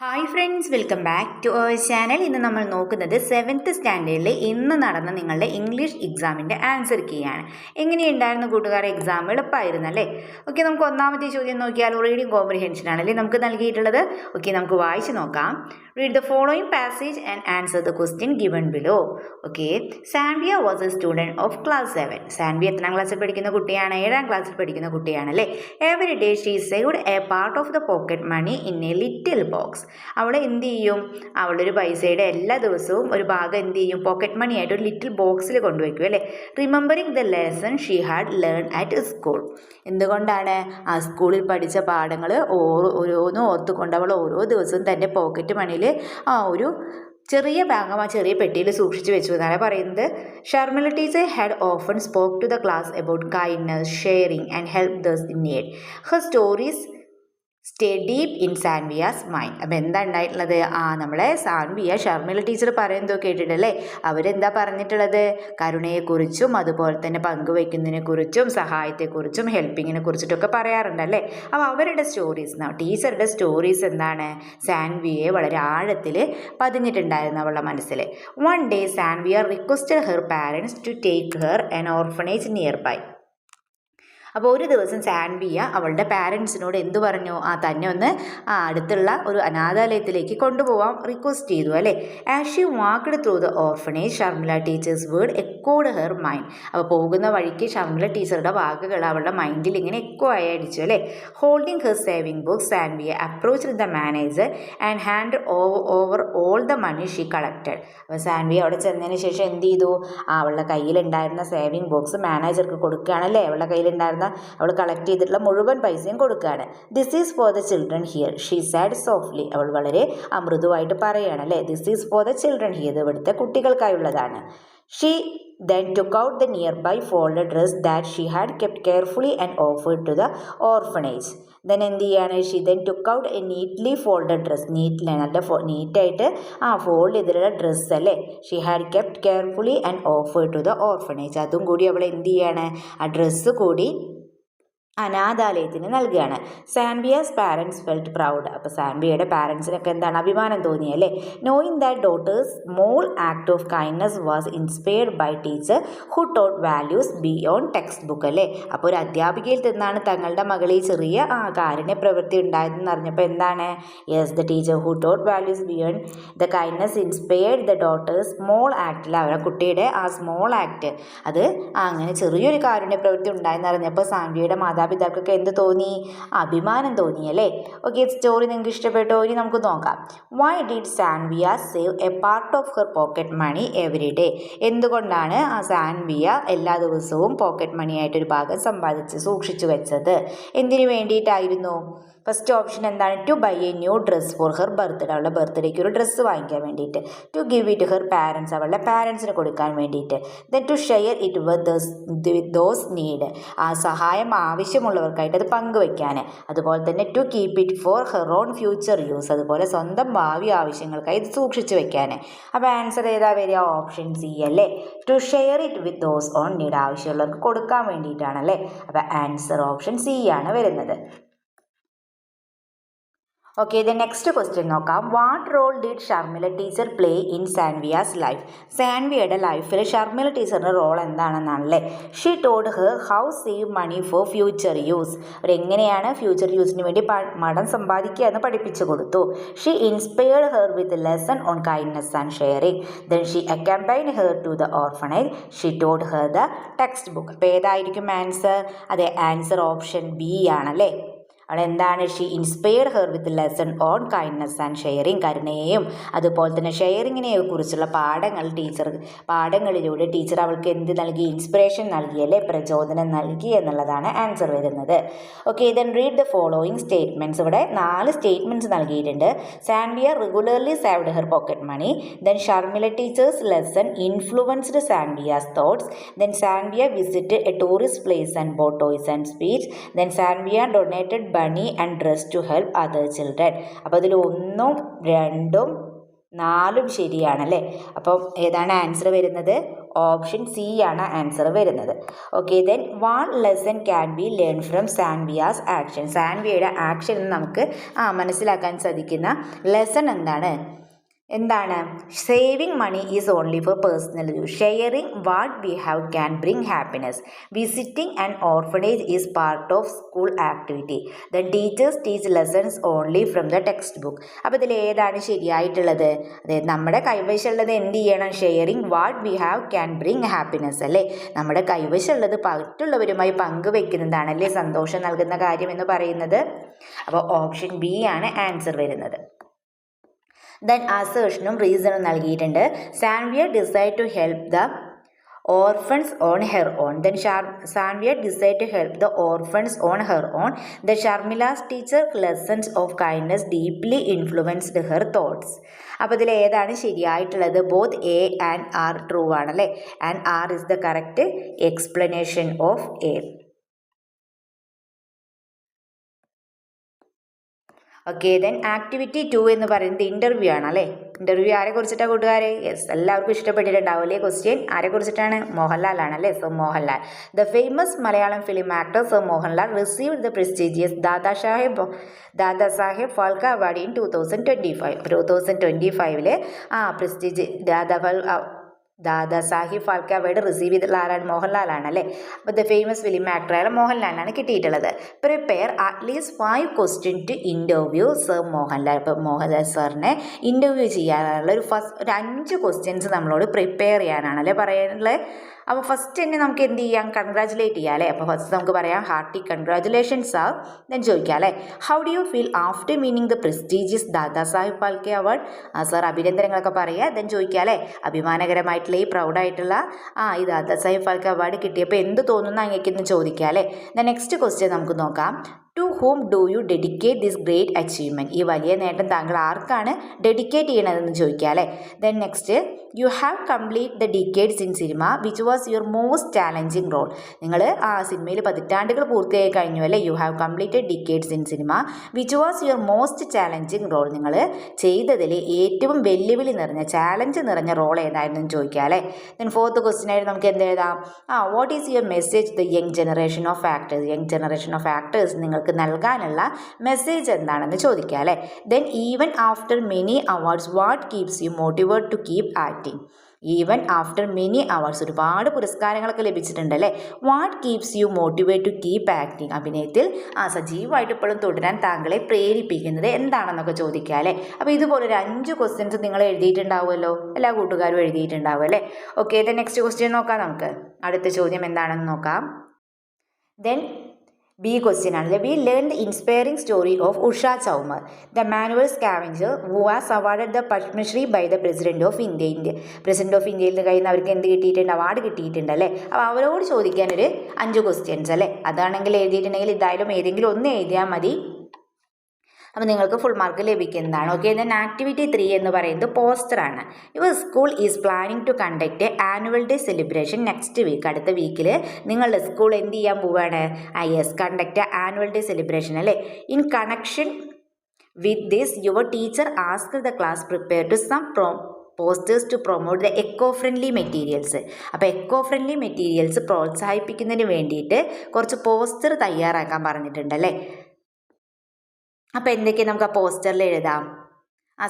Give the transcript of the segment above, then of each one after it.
Hi friends, welcome back to our channel. ഇന്ന് നമ്മൾ നോക്കുന്നത് 7th സ്റ്റാൻഡേർഡിൽ ഇന്ന് നടന്ന നിങ്ങളുടെ ഇംഗ്ലീഷ് എക്സാമിൻ്റെ ആൻസർ കീയാണ്. എങ്ങനെയുണ്ടായിരുന്നു കൂട്ടുകാരെ? എക്സാം എളുപ്പമായിരുന്നു അല്ലേ? ഓക്കെ, നമുക്ക് ഒന്നാമത്തെ ചോദ്യം നോക്കിയാൽ റീഡിംഗ് കോംപ്രിഹെൻഷൻ ആണല്ലേ നമുക്ക് നൽകിയിട്ടുള്ളത്. ഓക്കെ, നമുക്ക് വായിച്ച് നോക്കാം. Read the following passage and answer the question given below. Okay, Sanvia was a student of class 7. Sanvia എത്രാം ക്ലാസ്സിൽ പഠിക്കുന്ന കുട്ടിയാണ്? 7ാം ക്ലാസ്സിൽ പഠിക്കുന്ന കുട്ടിയാണല്ലേ. Every day she saved a part of the pocket money in a little box. അവൾ എന്ത് ചെയ്യും? അവളുടെ ഒരു പൈസയുടെ എല്ലാ ദിവസവും ഒരു ഭാഗം എന്ത് ചെയ്യും? പോക്കറ്റ് മണി ആയിട്ട് ഒരു ലിറ്റിൽ ബോക്സിൽ കൊണ്ടുവയ്ക്കും അല്ലേ. Remembering the lesson she had learn at school. എന്തുകൊണ്ടാണ്? ആ സ്കൂളിൽ പഠിച്ച പാഠങ്ങൾ ഓരോന്നും ഓർത്തുകൊണ്ട് അവൾ ഓരോ ദിവസവും തൻ്റെ പോക്കറ്റ് മണിയിൽ ഒരു ചെറിയ ഭാഗം ആ ചെറിയ പെട്ടിയിൽ സൂക്ഷിച്ചു വെച്ചു എന്നാണ് പറയുന്നത്. Sharmila teacher had often spoke to the class about kindness, sharing and help those in need. Her stories stay deep in Sanvia's mind. അപ്പോൾ എന്താ ഉണ്ടായിട്ടുള്ളത്? നമ്മളെ സാൻവിയ ഷർമിള ടീച്ചർ പറയുന്നതോ കേട്ടിട്ടല്ലേ. അവരെന്താ പറഞ്ഞിട്ടുള്ളത്? കരുണയെക്കുറിച്ചും അതുപോലെ തന്നെ പങ്കുവയ്ക്കുന്നതിനെക്കുറിച്ചും സഹായത്തെക്കുറിച്ചും ഹെൽപ്പിങ്ങിനെ കുറിച്ചിട്ടൊക്കെ പറയാറുണ്ടല്ലേ. അപ്പോൾ അവരുടെ സ്റ്റോറീസ്, ടീച്ചറുടെ സ്റ്റോറീസ് എന്താണ്? സാൻവിയെ വളരെ ആഴത്തിൽ പതിഞ്ഞിട്ടുണ്ടായിരുന്നു അവളുടെ മനസ്സിൽ. One day Sanvia requested her parents to take her an orphanage nearby. അപ്പോൾ ഒരു ദിവസം സാൻവിയ അവളുടെ പാരൻസിനോട് എന്തു പറഞ്ഞു? തന്നെ ഒന്ന് അടുത്തുള്ള ഒരു അനാഥാലയത്തിലേക്ക് കൊണ്ടുപോകാൻ റിക്വസ്റ്റ് ചെയ്തു അല്ലേ. As Xi walked through the orphanage Sharmila teachers word echoed her mind. അപ്പോൾ പോകുന്ന വഴിക്ക് ഷർമിള ടീച്ചറുടെ വാക്കുകൾ അവളുടെ മൈൻഡിൽ ഇങ്ങനെ എക്കോ ആയി അടിച്ചു അല്ലേ. Holding her saving book Sanvia approached the manager and hand over all the money she collected. അപ്പോൾ സാൻവിയ അവിടെ ചെന്നതിന് ശേഷം എന്ത് ചെയ്തു? അവളുടെ കയ്യിലുണ്ടായിരുന്ന സേവിംഗ് ബോക്സ് മാനേജർക്ക് കൊടുക്കുകയാണല്ലേ. അവളുടെ കയ്യിലുണ്ടായിരുന്ന അവൾ കളക്ട് ചെയ്തിട്ടുള്ള മുഴുവൻ പൈസയും കൊടുക്കുകയാണ്. This is for the children here she said softly. അവൾ വളരെ മൃദുവായിട്ട് പറയുകയാണ് അല്ലേ. This is for the children here, ഇവിടുത്തെ കുട്ടികൾക്കായുള്ളതാണ്. She then took out the nearby folded dress that she had kept carefully and offered to the orphanage. then എന്ത് ചെയ്യാണ്? She then took out a neatly folded dress. നല്ല നീറ്റായിട്ട് fold ചെയ്തിട്ടുള്ള dress അല്ലേ. She had kept carefully and offered to the orphanage. അതും കൂടി അവൾ എന്ത് ചെയ്യാണ്? ആ ഡ്രസ്സ് കൂടി അനാഥാലയത്തിന് നൽകുകയാണ്. Sanvia's parents felt proud. അപ്പോൾ സാൻവിയയുടെ പാരൻസിനൊക്കെ എന്താണ്? അഭിമാനം തോന്നിയല്ലേ. Knowing that daughter's small act of kindness was inspired by teacher who taught values beyond textbook അല്ലേ. അപ്പോൾ ഒരു അധ്യാപികയിൽ നിന്നാണ് തങ്ങളുടെ മകളിൽ ചെറിയ കാരുണ്യ പ്രവൃത്തി ഉണ്ടായതെന്ന് അറിഞ്ഞപ്പോൾ എന്താണ്? Yes, the teacher who taught values beyond the kindness inspired the daughter's small ആക്ടിൽ അവരുടെ കുട്ടിയുടെ സ്മോൾ ആക്ട് അത് അങ്ങനെ ചെറിയൊരു കാരുണ്യ പ്രവൃത്തി ഉണ്ടായെന്ന് അറിഞ്ഞപ്പോൾ സാൻവിയയുടെ മാതാപിതാക്കൾക്ക് എന്ത് തോന്നി? അഭിമാനം തോന്നി അല്ലേ. ഓക്കെ, സ്റ്റോറി നിങ്ങൾക്ക് ഇഷ്ടപ്പെട്ടോ? ഇനി നമുക്ക് നോക്കാം. Why did Sanvia save a part of her pocket money every day? എന്തുകൊണ്ടാണ് സാൻവിയ എല്ലാ ദിവസവും പോക്കറ്റ് മണി ആയിട്ടൊരു ഭാഗം സൂക്ഷിച്ചു വെച്ചത്? എന്തിനു വേണ്ടിയിട്ടായിരുന്നു? ഫസ്റ്റ് ഓപ്ഷൻ എന്താണ്? To buy a new dress for her birthday. അവളുടെ ബർത്ത്ഡേക്ക് ഒരു ഡ്രസ്സ് വാങ്ങിക്കാൻ വേണ്ടിയിട്ട്. To give it her parents. അവളുടെ പാരൻസിന് കൊടുക്കാൻ വേണ്ടിയിട്ട്. Then to share it with those need. സഹായം ആവശ്യമുള്ളവർക്കായിട്ട് അത് പങ്കുവയ്ക്കാൻ. അതുപോലെ തന്നെ to keep it for her own future use. അതുപോലെ സ്വന്തം ഭാവി ആവശ്യങ്ങൾക്കായി ഇത് സൂക്ഷിച്ചു വെക്കാൻ. അപ്പോൾ ആൻസർ ഏതാ വരിക? ഓപ്ഷൻ സി അല്ലേ. To share it with those on need. ആവശ്യമുള്ളവർക്ക് കൊടുക്കാൻ വേണ്ടിയിട്ടാണല്ലേ. അപ്പോൾ ആൻസർ ഓപ്ഷൻ സി ആണ് വരുന്നത്. ഓക്കെ, ദ നെക്സ്റ്റ് ക്വസ്റ്റ്യൻ നോക്കാം. What role did Sharmila teacher play in Sanvia's life? സാൻവിയയുടെ ലൈഫിൽ ഷർമിള ടീച്ചറിൻ്റെ റോൾ എന്താണെന്നാണല്ലേ. She told her how save money for future use. അവരെങ്ങനെയാണ് ഫ്യൂച്ചർ യൂസിന് വേണ്ടി പണം സമ്പാദിക്കുക എന്ന് പഠിപ്പിച്ചു കൊടുത്തു. She inspired her with lesson on kindness and sharing. Then she accompanied her to the orphanage. She told her the text book. അപ്പോൾ ഏതായിരിക്കും ആൻസർ? അതെ, ആൻസർ ഓപ്ഷൻ ബി ആണല്ലേ. അവിടെ എന്താണ്? She inspired her with lesson on kindness and sharing. കരുണയെയും അതുപോലെ തന്നെ ഷെയറിങ്ങിനെ കുറിച്ചുള്ള പാഠങ്ങളിലൂടെ ടീച്ചർ അവൾക്ക് എന്ത് നൽകി? ഇൻസ്പിറേഷൻ നൽകിയല്ലേ, പ്രചോദനം നൽകി എന്നുള്ളതാണ് ആൻസർ വരുന്നത്. Okay, then read the following statements. ഇവിടെ 4 സ്റ്റേറ്റ്മെൻറ്റ്സ് നൽകിയിട്ടുണ്ട്. Sanvia regularly saved her pocket money. Then Sharmila teacher's lesson influenced Sanvia's thoughts. Then Sanvia visit a tourist place and bought toys and speech. Then Sanvia donated money and dress to help other children. അപ്പോൾ അതിൽ 1, 2, 4 ശരിയാണല്ലേ. അപ്പം ഏതാണ് answer വരുന്നത്? Option C ആണ് answer വരുന്നത്. Okay, then one lesson can be learn from Sanvia's action. സാൻവിയയുടെ action നമുക്ക് മനസ്സിലാക്കാൻ സാധിക്കുന്ന ലെസൺ എന്താണ്? Saving money is only for personal use. Sharing what we have can bring happiness. Visiting an orphanage is part of school activity. The teachers teach lessons only from the text book. അപ്പോൾ ഇതിൽ ഏതാണ് ശരിയായിട്ടുള്ളത്? അതായത് നമ്മുടെ കൈവശമുള്ളത് എന്ത് ചെയ്യണം? Sharing what we have can bring happiness അല്ലേ? നമ്മുടെ കൈവശമുള്ളത് മറ്റുള്ളവരുമായി പങ്കുവെക്കുന്നതാണല്ലേ സന്തോഷം നൽകുന്ന കാര്യം എന്ന് പറയുന്നത്. അപ്പോൾ ഓപ്ഷൻ ബി ആണ് ആൻസർ വരുന്നത്. ദെൻ അസേഷനും റീസണും നൽകിയിട്ടുണ്ട്. Sanvia decide to help the orphans on her own. Then Sanvia decided to help the orphans on her own. The Sharmila's teacher lessons of kindness deeply influenced her thoughts. അപ്പോൾ ഇതിൽ ഏതാണ് ശരിയായിട്ടുള്ളത്? Both A and R true ആണല്ലേ. And R is the correct explanation of A. Okay, then activity 2 എന്ന് പറയുന്നത് interview ആണ് അല്ലേ. Interview ആരെ കുറിച്ചിട്ടാണ് കൂട്ടുകാരെ? യെസ്, എല്ലാവർക്കും ഇഷ്ടപ്പെട്ടിട്ടുണ്ടാവും അല്ലേ ക്വസ്റ്റ്യൻ. ആരെ കുറിച്ചിട്ടാണ്? മോഹൻലാൽ ആണല്ലേ. So Mohanlal, the famous Malayalam film actor sir Mohanlal received the prestigious Dadasaheb Phalke award in 2025. 2025 prestige Dadasaheb Phalke award receive ചെയ്തിട്ടുള്ള ആരാണ്? മോഹൻലാലാണ് അല്ലേ. അപ്പോൾ ദ ഫേമസ് ഫിലിം ആക്ടറായ മോഹൻലാലിനാണ് കിട്ടിയിട്ടുള്ളത്. Prepare at least 5 question to interview sir Mohanlal. ഇപ്പോൾ മോഹൻലാൽ സാറിനെ ഇൻ്റർവ്യൂ ചെയ്യാനുള്ള ഒരു 5 ക്വസ്റ്റ്യൻസ് നമ്മളോട് പ്രിപ്പയർ ചെയ്യാനാണല്ലേ പറയാനുള്ളത്. അപ്പോൾ ഫസ്റ്റ് തന്നെ നമുക്ക് എന്ത് ചെയ്യാം? കൺഗ്രാജുലേറ്റ് ചെയ്യാം അല്ലേ. അപ്പോൾ ഫസ്റ്റ് നമുക്ക് പറയാം ഹാർട്ടി കൺഗ്രാജുലേഷൻസ് സാർ. ദെൻ ചോദിക്കാം അല്ലേ, how do you feel after meaning the prestigious Dadasaheb Phalke award? Sir അഭിനന്ദനങ്ങളൊക്കെ പറയുക. ദെൻ ചോദിക്കാം അല്ലേ, അഭിമാനകരമായിട്ടുള്ള ഈ പ്രൗഡായിട്ടുള്ള ഈ ദാദാസാഹിബ് ഫാൽക്കെ അവാർഡ് കിട്ടിയപ്പോൾ എന്ത് തോന്നുന്നു അങ്ങേക്കെന്ന് ചോദിക്കാം അല്ലേ. ദെൻ നെക്സ്റ്റ് ക്വസ്റ്റ്യൻ നമുക്ക് നോക്കാം. To whom do you dedicate this great achievement? ഈ വലിയ നേട്ടം താങ്കൾ ആർക്കാണ് ഡെഡിക്കേറ്റ് ചെയ്യണതെന്ന് ചോദിക്കുക അല്ലേ. Then next, you have complete the decades in cinema which was your most challenging role. നിങ്ങൾ സിനിമയിൽ പതിറ്റാണ്ടുകൾ പൂർത്തിയായി കഴിഞ്ഞു അല്ലേ. You have completed decades in cinema which was your most challenging role. നിങ്ങൾ ചെയ്തതിൽ ഏറ്റവും വെല്ലുവിളി നിറഞ്ഞ ചാലഞ്ച് നിറഞ്ഞ റോൾ ഏതായിരുന്നു എന്ന് ചോദിക്കുക അല്ലേ. ദെൻ ഫോർത്ത് ക്വസ്റ്റ്യൻ ആയിട്ട് നമുക്ക് എന്ത് എഴുതാം? What is your message the young generation of actors? Young generation of actors നിങ്ങൾക്ക് നൽകാനുള്ള മെസ്സേജ് എന്താണെന്ന് ചോദിക്കുക അല്ലേ. Then even after many awards what keeps you motivate to keep acting? Even after many awards, ഒരുപാട് പുരസ്കാരങ്ങളൊക്കെ ലഭിച്ചിട്ടുണ്ട് അല്ലേ. What keeps you motivate to keep acting? അഭിനയത്തിൽ സജീവമായിട്ട് ഇപ്പോഴും തുടരാൻ താങ്കളെ പ്രേരിപ്പിക്കുന്നത് എന്താണെന്നൊക്കെ ചോദിക്കുക അല്ലേ. അപ്പോൾ ഇതുപോലൊരു 5 ക്വസ്റ്റ്യൻസ് നിങ്ങൾ എഴുതിയിട്ടുണ്ടാവുമല്ലോ, എല്ലാ കൂട്ടുകാരും എഴുതിയിട്ടുണ്ടാവും അല്ലേ. ഓക്കെ, ദെൻ നെക്സ്റ്റ് ക്വസ്റ്റ്യൻ നോക്കാം നമുക്ക്. അടുത്ത ചോദ്യം എന്താണെന്ന് നോക്കാം. ദെൻ ബി ക്വസ്റ്റ്യൻ ആണല്ലേ. We learn the inspiring story of Usha Chaumar, the manual scavenger who was awarded the Padmashri by the president of India. President of ഇന്ത്യയിൽ കയ്യിൽ നിന്ന് അവർക്ക് എന്ത് കിട്ടിയിട്ടുണ്ട്? അവാർഡ് കിട്ടിയിട്ടുണ്ട് അല്ലേ. അപ്പോൾ അവരോട് ചോദിക്കാനൊരു 5 ക്വസ്റ്റ്യൻസ് അല്ലേ. അതാണെങ്കിൽ എഴുതിയിട്ടുണ്ടെങ്കിൽ ഇതായാലും ഏതെങ്കിലും ഒന്ന് എഴുതിയാൽ മതി. അപ്പോൾ നിങ്ങൾക്ക് ഫുൾ മാർക്ക് ലഭിക്കുന്നതാണ്. ഓക്കെ, ദെൻ ആക്ടിവിറ്റി 3 എന്ന് പറയുന്നത് പോസ്റ്ററാണ്. Your school is planning to conduct annual day celebration next week. അടുത്ത വീക്കിൽ നിങ്ങളുടെ സ്കൂൾ എന്ത് ചെയ്യാൻ പോവുകയാണ്? Yes, conduct annual day celebration അല്ലേ. In connection with this your teacher asked the class prepare to some posters to promote the eco friendly materials. അപ്പോൾ eco friendly materials പ്രോത്സാഹിപ്പിക്കുന്നതിന് വേണ്ടിയിട്ട് കുറച്ച് പോസ്റ്റർ തയ്യാറാക്കാൻ പറഞ്ഞിട്ടുണ്ടല്ലേ. അപ്പോൾ എന്തൊക്കെയാണ് നമുക്ക് ആ പോസ്റ്ററിൽ എഴുതാം?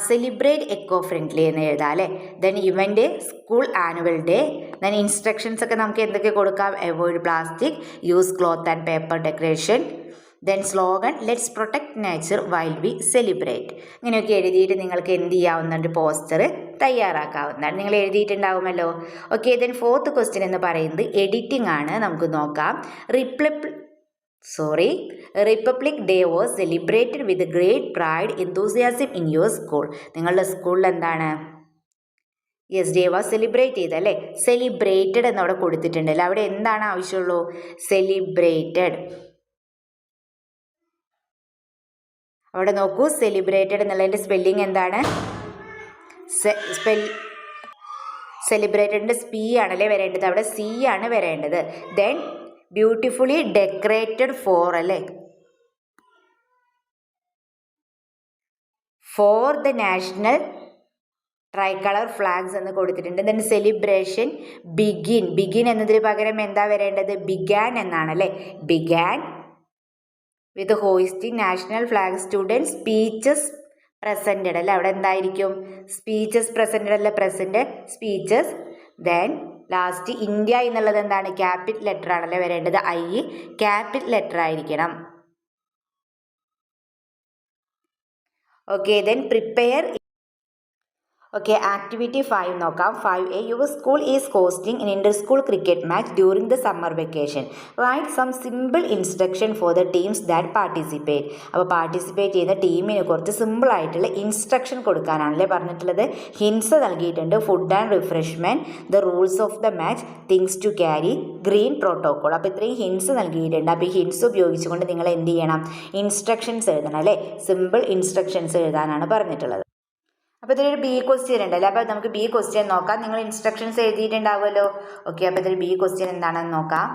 സെലിബ്രേറ്റ് എക്കോ ഫ്രണ്ട്ലി എന്ന് എഴുതാം അല്ലേ. Then event school annual day. Then instructions ഒക്കെ നമുക്ക് എന്തൊക്കെ കൊടുക്കാം? Avoid plastic, use cloth and paper decoration. Then slogan let's protect nature while we celebrate. ഇങ്ങനെയൊക്കെ എഴുതിയിട്ട് നിങ്ങൾക്ക് എന്ത് ചെയ്യാവുന്നതുണ്ട്? പോസ്റ്റർ തയ്യാറാക്കാവുന്നതാണ്. നിങ്ങൾ എഴുതിയിട്ടുണ്ടാവുമല്ലോ. ഓക്കെ, ദെൻ ഫോർത്ത് ക്വസ്റ്റ്യൻ എന്ന് പറയുന്നത് എഡിറ്റിംഗ് ആണ്. നമുക്ക് നോക്കാം. Republic day was celebrated with great pride എന്തൂസിയാസം in your school. നിങ്ങളുടെ സ്കൂളിൽ എന്താണ്? യെസ്, ഡേ വാസ് സെലിബ്രേറ്റ് ചെയ്തല്ലേ. സെലിബ്രേറ്റഡ് എന്നവിടെ കൊടുത്തിട്ടുണ്ടല്ലോ. അവിടെ എന്താണ് ആവശ്യമുള്ളൂ? സെലിബ്രേറ്റഡ്. അവിടെ നോക്കൂ, സെലിബ്രേറ്റഡ് എന്നുള്ളതിൻ്റെ സ്പെല്ലിംഗ് എന്താണ്? സെലിബ്രേറ്റഡിൻ്റെ സ്പീ ആണല്ലേ വരേണ്ടത്, അവിടെ സി ആണ് വരേണ്ടത്. ദെൻ ബ്യൂട്ടിഫുള്ളി ഡെക്കറേറ്റഡ് ഫോർ അല്ലേ, for the national try colour flags എന്ന് കൊടുത്തിട്ടുണ്ട്. ദെൻ സെലിബ്രേഷൻ ബിഗിൻ എന്നതിന് പകരം എന്താ വരേണ്ടത്? ബിഗാൻ എന്നാണ് അല്ലേ. ബിഗാൻ വിത്ത് hoisting national flag. Student speeches presented അല്ലേ. അവിടെ എന്തായിരിക്കും? സ്പീച്ചസ് പ്രസൻറ്റഡ് അല്ല, present speeches. Then last India എന്നുള്ളത് എന്താണ്? ക്യാപിറ്റൽ ലെറ്റർ ആണല്ലേ വരേണ്ടത്. ക്യാപിറ്റൽ ലെറ്റർ ആയിരിക്കണം. Okay, then prepare. Okay, activity 5 നോക്കാം. 5A, your school is hosting an inter-school cricket match during the summer vacation. Write some simple instruction for the teams that participate. അപ്പോൾ participate ചെയ്യുന്ന ടീമിന് കുറച്ച് simple ആയിട്ടുള്ള instruction കൊടുക്കാനാണല്ലേ പറഞ്ഞിട്ടുള്ളത്. Hints നൽകിയിട്ടുണ്ട്. Food and refreshment, the rules of the match, things to carry, green protocol. അപ്പോൾ ഇത്രയും hints നൽകിയിട്ടുണ്ട്. അപ്പോൾ ഈ ഹിൻസ് ഉപയോഗിച്ചുകൊണ്ട് നിങ്ങൾ എന്ത് ചെയ്യണം? ഇൻസ്ട്രക്ഷൻസ് എഴുതണം അല്ലേ. സിമ്പിൾ ഇൻസ്ട്രക്ഷൻസ് എഴുതാനാണ് പറഞ്ഞിട്ടുള്ളത്. അപ്പോൾ ഇതിലൊരു ബി ക്വസ്റ്റ്യൻ ഉണ്ടല്ലോ. അപ്പോൾ നമുക്ക് ബി ക്വസ്റ്റ്യൻ നോക്കാം. നിങ്ങൾ ഇൻസ്ട്രക്ഷൻസ് എഴുതിയിട്ടുണ്ടാവുമല്ലോ. ഓക്കെ, അപ്പോൾ ഇതിൽ ബി ക്വസ്റ്റ്യൻ എന്താണെന്ന് നോക്കാം.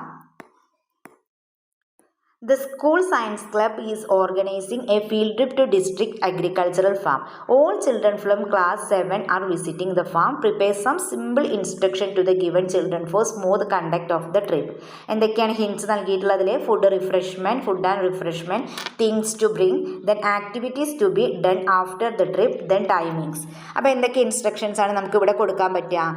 The school science club is organizing a field trip to district agricultural farm. All children from class 7 are visiting the farm. Prepare some simple instruction to the given children for smooth conduct of the trip. എന്തൊക്കെയാണ് hints നൽകിയിട്ടുള്ളതിൽ? Food and refreshment, things to bring, then activities to be done after the trip, then timings. അപ്പോൾ എന്തൊക്കെ instructions ആണ് നമുക്ക് ഇവിടെ കൊടുക്കാൻ പറ്റുക?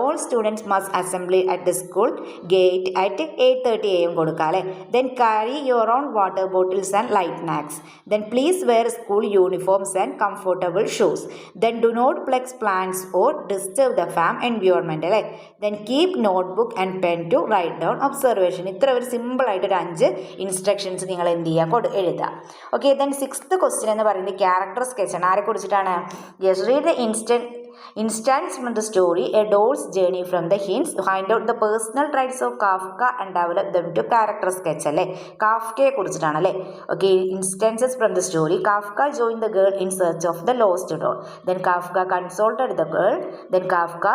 All students must assembly at the school gate at 8:30 AM കൊടുക്കാം അല്ലേ. Then carry your own water bottles and light snacks. Then please wear school uniforms and comfortable shoes. Then do not flex plants or disturb the farm environment അല്ലേ. Then keep notebook and pen to write down observation. ഇത്ര ഒരു simple ആയിട്ടൊരു 5 instructions നിങ്ങൾ എന്ത് ചെയ്യുക? എഴുതുക. Okay, then 6th question എന്ന് പറയുന്നത് ക്യാരക്ടർ സ്കെച്ച് ആണ്. ആരെ കുറിച്ചിട്ടാണ്? Yes, read the instance from the story, a doll's journey from the hints. Find out the personal traits of Kafka and develop them to character sketch അല്ലേ. കാഫ്കയെ കുറിച്ചിട്ടാണ് അല്ലേ. Okay, instances from the story. Kafka joined the girl in search of the lost doll. Then Kafka consulted the girl. Then Kafka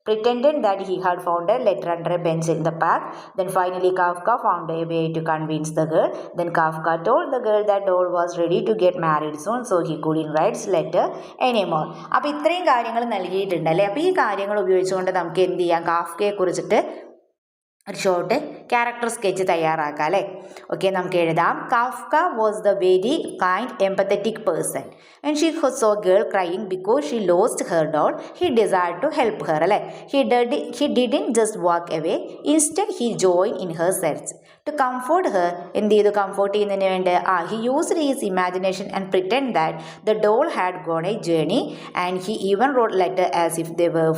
pretended that he had found a letter under a bench in the park. Then finally Kafka found a way to convince the girl. Then Kafka told the girl that doll was ready to get married soon, so he couldn't write letter anymore. അപ്പോൾ ഇത്രയും കാര്യങ്ങൾ നൽകിയിട്ടുണ്ട് അല്ലേ. അപ്പോൾ ഈ കാര്യങ്ങൾ ഉപയോഗിച്ചുകൊണ്ട് നമുക്ക് എന്ത് ചെയ്യാം? കാഫ്കയെ കുറിച്ചിട്ട് ഒരു ഷോർട്ട് ക്യാരക്ടർ സ്കെച്ച് തയ്യാറാക്കാം അല്ലേ. ഓക്കെ, നമുക്ക് എഴുതാം. Kafka was the very kind empathetic person. And she saw girl crying because she lost her doll. He desired to help her അല്ലേ. He didn't just walk away, instead he join in her search. To comfort her, എന്ത് ചെയ്തു? Comfort ചെയ്യുന്നതിന് വേണ്ടി he used his imagination and pretend that the doll had gone a journey and he even wrote letter as if they were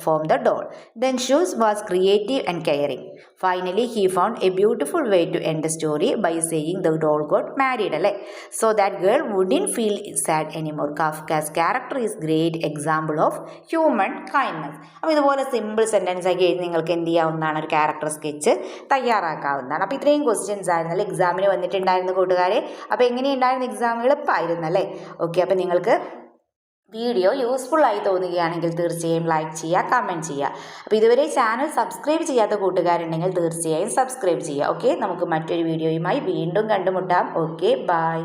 from the doll. Then shoes was creative and caring. Finally, he found a beautiful way to end the story by saying the doll got married അല്ലേ. So that girl wouldn't feel sad anymore. Kafka's character is great example of human kindness. അപ്പോൾ ഇതുപോലെ simple sentence ആക്കി എഴുതി നിങ്ങൾക്ക് എന്ത് ചെയ്യാവുന്നതാണ്? ഒരു character sketch തയ്യാറാക്കാവുന്നതാണ്. അപ്പോൾ ഇത്രയും ക്വസ്റ്റ്യൻസ് ആയിരുന്നല്ലേ എക്സാമിന് വന്നിട്ടുണ്ടായിരുന്നു കൂട്ടുകാരെ. അപ്പോൾ എങ്ങനെയുണ്ടായിരുന്നു എക്സാം? എളുപ്പമായിരുന്നല്ലേ. ഓക്കെ, അപ്പോൾ നിങ്ങൾക്ക് വീഡിയോ യൂസ്ഫുൾ ആയി തോന്നുകയാണെങ്കിൽ തീർച്ചയായും ലൈക്ക് ചെയ്യുക, കമൻറ്റ് ചെയ്യുക. അപ്പോൾ ഇതുവരെ ചാനൽ സബ്സ്ക്രൈബ് ചെയ്യാത്ത കൂട്ടുകാരുണ്ടെങ്കിൽ തീർച്ചയായും സബ്സ്ക്രൈബ് ചെയ്യുക. ഓക്കെ, നമുക്ക് മറ്റൊരു വീഡിയോയുമായി വീണ്ടും കണ്ടുമുട്ടാം. Okay, by.